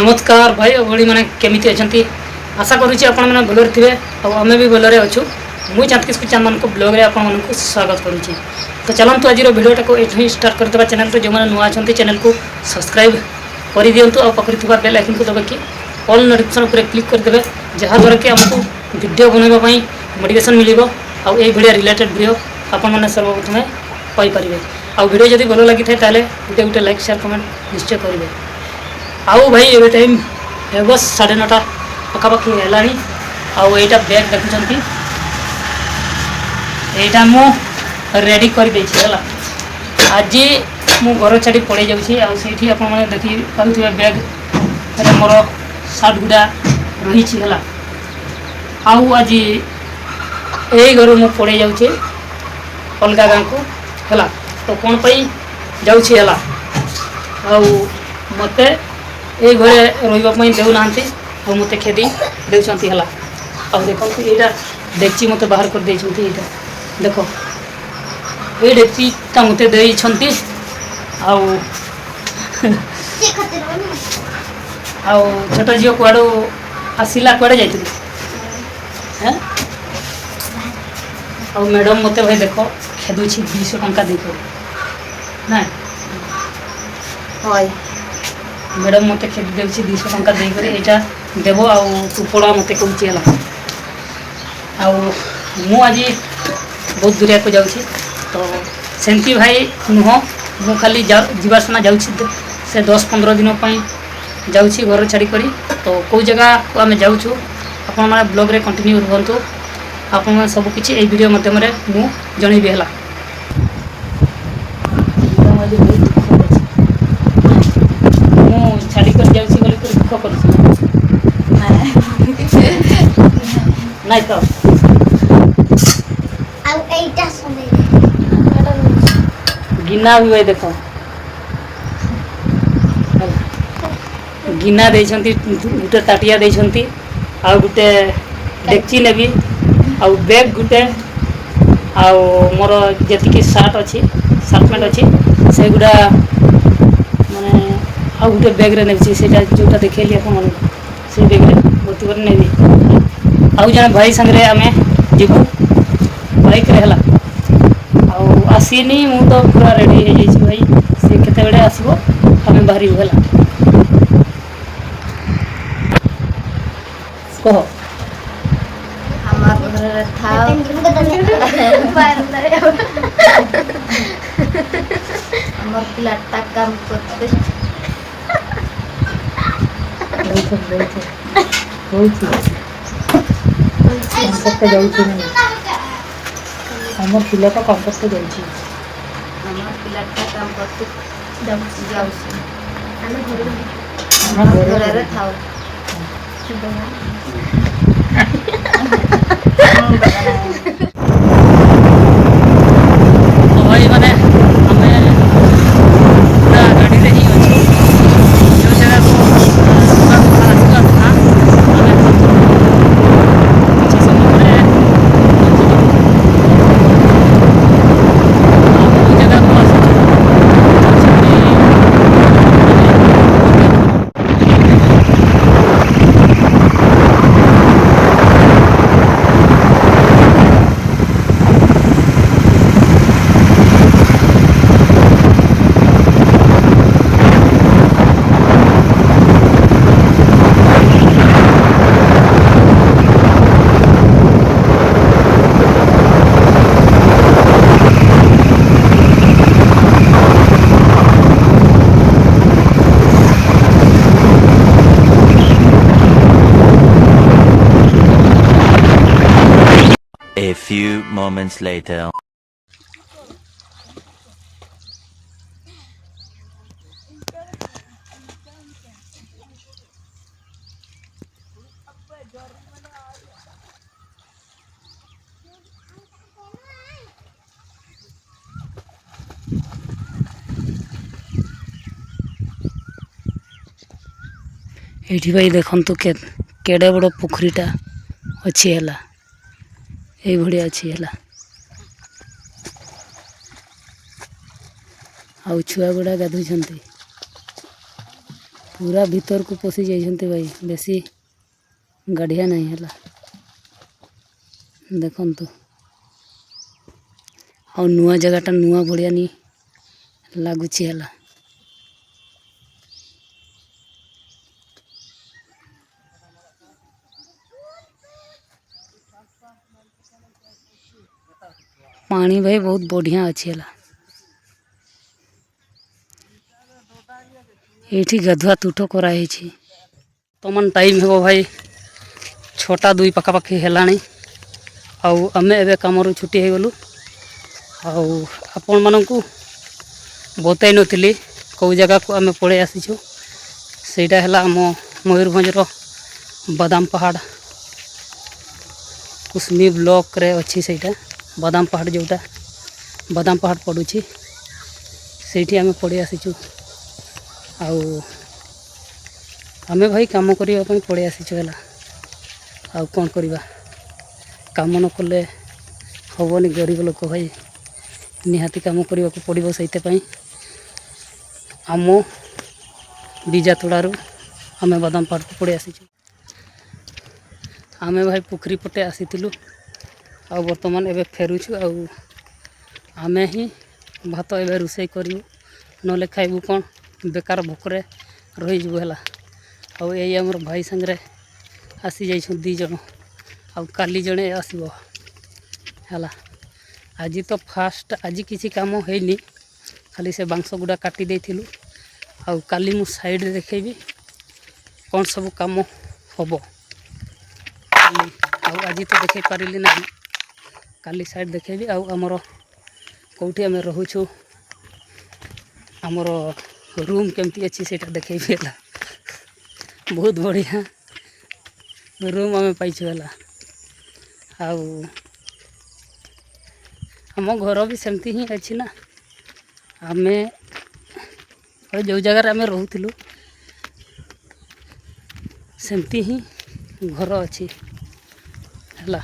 नमस्कार भाई और भड़ी मैंने केमी अच्छा आशा करुच्ची आपण मैंने भलर थे आम भी भलरे अच्छु मुझे चांदकिस चांद मान ब्लॉग आपको स्वागत करुच्ची। तो चलतु आज भिडियोटा को ये स्टार्ट करदे चैनल तो जो नुआ अच्छा चैनल को सब्सक्राइब कर दिंतु आ पाखे बेल आइकन को दबाकि ऑल नोटिफिकेशन पर क्लिक करदे जहाँद्वारा कि आमको वीडियो बनवाई मोटिवेशन मिल भिडियो रिलेटेड वीडियो आपण मैंने सर्वप्रथमें पाइपर आउ वीडियो जब भल लगी था गोटे गोटे लाइक शेयर कमेंट निश्चय करेंगे। आउ भाई ये टाइम है बस 9:30 पखापाखि है आईटा बैग देखुं यहाँ मु रेडी कर आज मु घर छाड़ी पड़े जाऊँगी आठी आप देखी पारे बैग मोर सार्ट गुड़ा रही है आउ आज यही घर मु पड़े जाऊँगी अलग गाँ को है तो कौन पाई जाऊँगी है मत ये घरे रही देना और मत खेदी देती है देखो यहाँ डेक्ची मत बाहर कर दे देख ये डेक्चीटा मत देती छोट झील कौड़ आसला कौड़े जाइए आ मैडम मत भाई देख खेदुची 200 टंका देख ना मैडम मत खेदी दे 200 टंका देकर यहाँ देव आुपड़ा मत कहूँ आज बहुत दूरिया को जाऊँ तो सेमती भाई नुह मु खाली जीवार सिना जाऊँ से 10-15 दिन जाऊँ घर छाड़ी तो कौ जगह को आम जाऊँ आपण मैंने ब्लॉग रे कंटिन्यू रुहतु आपण सबकि ये वीडियो मध्यम मु जनइबी है छाड़ी कर जाऊँ बोली दुख कर नहीं तो गिना भी भाई देख गिना दे गोटे ताटिया दे गोटे डेक्ची नेबी आउ बैग गोटे आउ मोर जी सार्ट अच्छी सार्टमेंट अच्छी से गुड़ा माने आउ गोटे बैग रे नेबी से जोटा देखली आप से बैग रे भर्ती कर नेबी आउ जन भाई संगे आम जीवु बाइक रे हला आसीनी मु तो पूरा रेडी हो जाइए भाई से केते बेले आसीबो आम बाहरी होला कह हमार घर था हमार पिलाटा काम करते हमर पिला तो कंपस को जाउची हमार पिलाटा काम करते जाउची हम घर रे थाओ भाई माने हमें पूरा गाड़ी रे ही अच्छो जो जगह को दुकान था हमें कुछ समय पहले जगह को A few moments later. ये भाई देखु केड़े बड़ पोखरीटा अच्छी है ये भाया अच्छी है आउ छुआ गुड़ा गाधुंट पूरा भीतर को पशि जाइछन्ते भाई बेसी गाढ़िया नहीं है देखु और नुआ जगहटा नुआ बढ़िया नहीं लगुच है पानी भाई बहुत बढ़िया अच्छी है ये गाधुआ तुठ कराई तमन टाइम हे भाई 6टा 2 पखापाखि है आम एवं कम छुट्टी हो गलु आपण मानू बताई नी कौ जगह को आम पड़े आसीचु सेटा है आम मयूरभंजर बादाम पहाड़ कुसमी ब्लॉक रे अच्छी सेटा बादाम पहाड़ जोटा बादाम पहाड़ पड़ुछि सेठी आम पड़े आसीचु आमे भाई काम करने पड़े आसीचु है आउ कौन करवा काम न कले हेनी गरीब लोक भाई निहाती काम करने को पड़ो से आम बीजा तोड़ारू आम बादाम पहाड़ को पड़े आसीचु आमे भाई पुखरी पटे आसीलु आ बर्तमान एवं फेरुछु आमे ही भात एवं रोषे करूँ नले खाइबू कौन बेकार भोकरे रहीजु है आमर भाई सांगे आसी जाइछन 2 जन आ काली जड़े आसब है आज तो फास्ट आज किसी काम होनी खाली से बांस गुड़ा काटी देथिलु आ काली मु साइड देखेबी कौन सब काम हम आज तो देखे पारिली ना काली साइड देखेबी आमर कौटी आम रोचु आमर रूम केमती अच्छी से देखेबी है बहुत बढ़िया रूम आम पाइछु है आम घर भी सेमती ही अच्छी ना आम जो जगार आम रोलु सेमती ही घर अच्छी है।